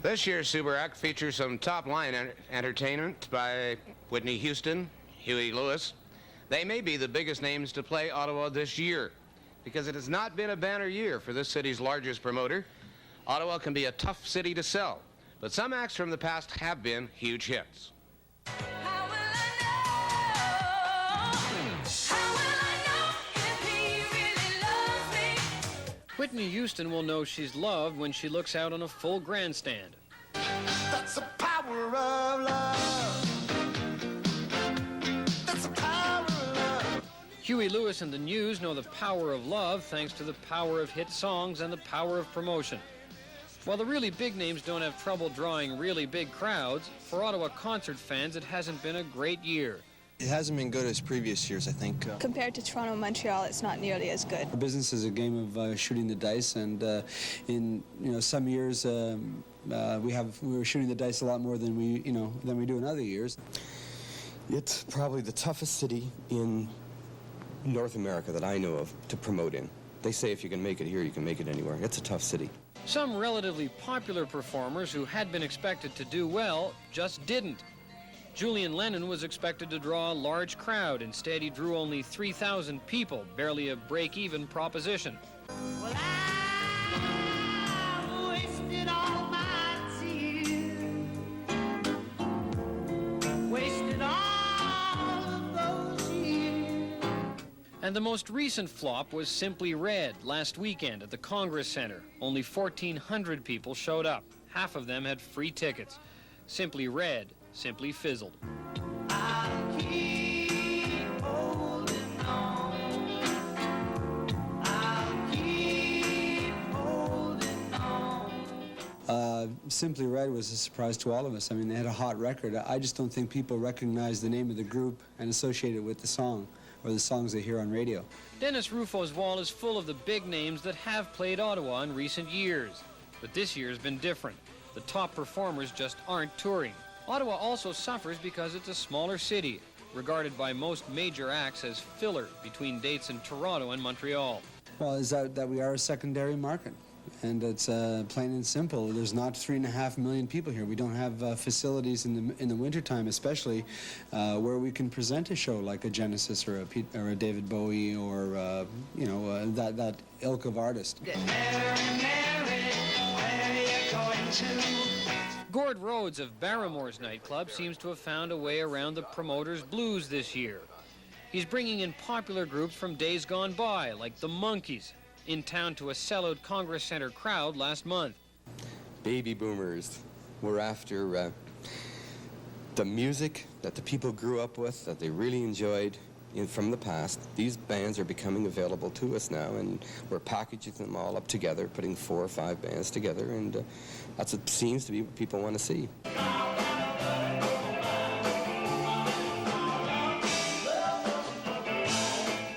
This year's Subarak features some top-line entertainment by Whitney Houston, Huey Lewis. They may be the biggest names to play Ottawa this year, because it has not been a banner year for this city's largest promoter. Ottawa can be a tough city to sell, but some acts from the past have been huge hits. Whitney Houston will know she's loved when she looks out on a full grandstand. That's the power of love. That's the power of love. Huey Lewis and the News know the power of love thanks to the power of hit songs and the power of promotion. While the really big names don't have trouble drawing really big crowds, for Ottawa concert fans it hasn't been a great year. It hasn't been good as previous years, I think. Compared to Toronto and Montreal, it's not nearly as good. Business is a game of shooting the dice, and in some years we're shooting the dice a lot more than we do in other years. It's probably the toughest city in North America that I know of to promote in. They say if you can make it here, you can make it anywhere. It's a tough city. Some relatively popular performers who had been expected to do well just didn't. Julian Lennon was expected to draw a large crowd. Instead, he drew only 3,000 people, barely a break-even proposition. Well, I wasted all my tears, wasted all of those years. And the most recent flop was Simply Red last weekend at the Congress Center. Only 1,400 people showed up. Half of them had free tickets. Simply Red simply fizzled. I'll keep holding on. I'll keep holding on. Simply Red was a surprise to all of us. I mean, they had a hot record. I just don't think people recognize the name of the group and associate it with the song or the songs they hear on radio. Dennis Ruffo's wall is full of the big names that have played Ottawa in recent years. But this year's been different. The top performers just aren't touring. Ottawa also suffers because it's a smaller city, regarded by most major acts as filler between dates in Toronto and Montreal. Well, is that we are a secondary market, and it's plain and simple. There's not 3.5 million people here. We don't have facilities in the wintertime, especially, where we can present a show like a Genesis or a David Bowie or that ilk of artist. Mary, Mary, where are you going to? Gord Rhodes of Barrymore's nightclub seems to have found a way around the promoter's blues this year. He's bringing in popular groups from days gone by, like the Monkees, in town to a sellout Congress Center crowd last month. Baby boomers were after the music that the people grew up with, that they really enjoyed from the past. These bands are becoming available to us now, and we're packaging them all up together, putting 4 or 5 bands together, and that's what seems to be what people want to see.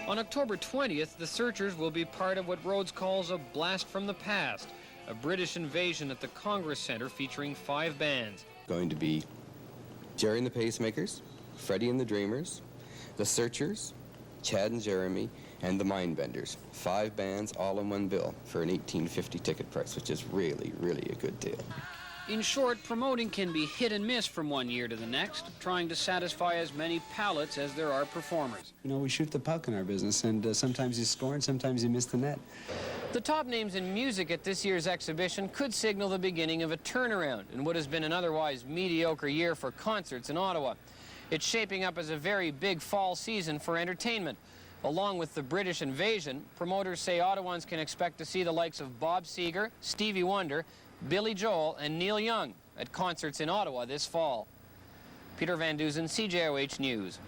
On October 20th, the Searchers will be part of what Rhodes calls a blast from the past, a British invasion at the Congress Center featuring 5 bands. Going to be Jerry and the Pacemakers, Freddie and the Dreamers, the Searchers, Chad and Jeremy, and the Mindbenders. 5 bands all in one bill for an $18.50 ticket price, which is really, really a good deal. In short, promoting can be hit and miss from one year to the next, trying to satisfy as many palates as there are performers. You know, we shoot the puck in our business, and sometimes you score and sometimes you miss the net. The top names in music at this year's exhibition could signal the beginning of a turnaround in what has been an otherwise mediocre year for concerts in Ottawa. It's shaping up as a very big fall season for entertainment. Along with the British invasion, promoters say Ottawans can expect to see the likes of Bob Seger, Stevie Wonder, Billy Joel, and Neil Young at concerts in Ottawa this fall. Peter Van Dusen, CJOH News.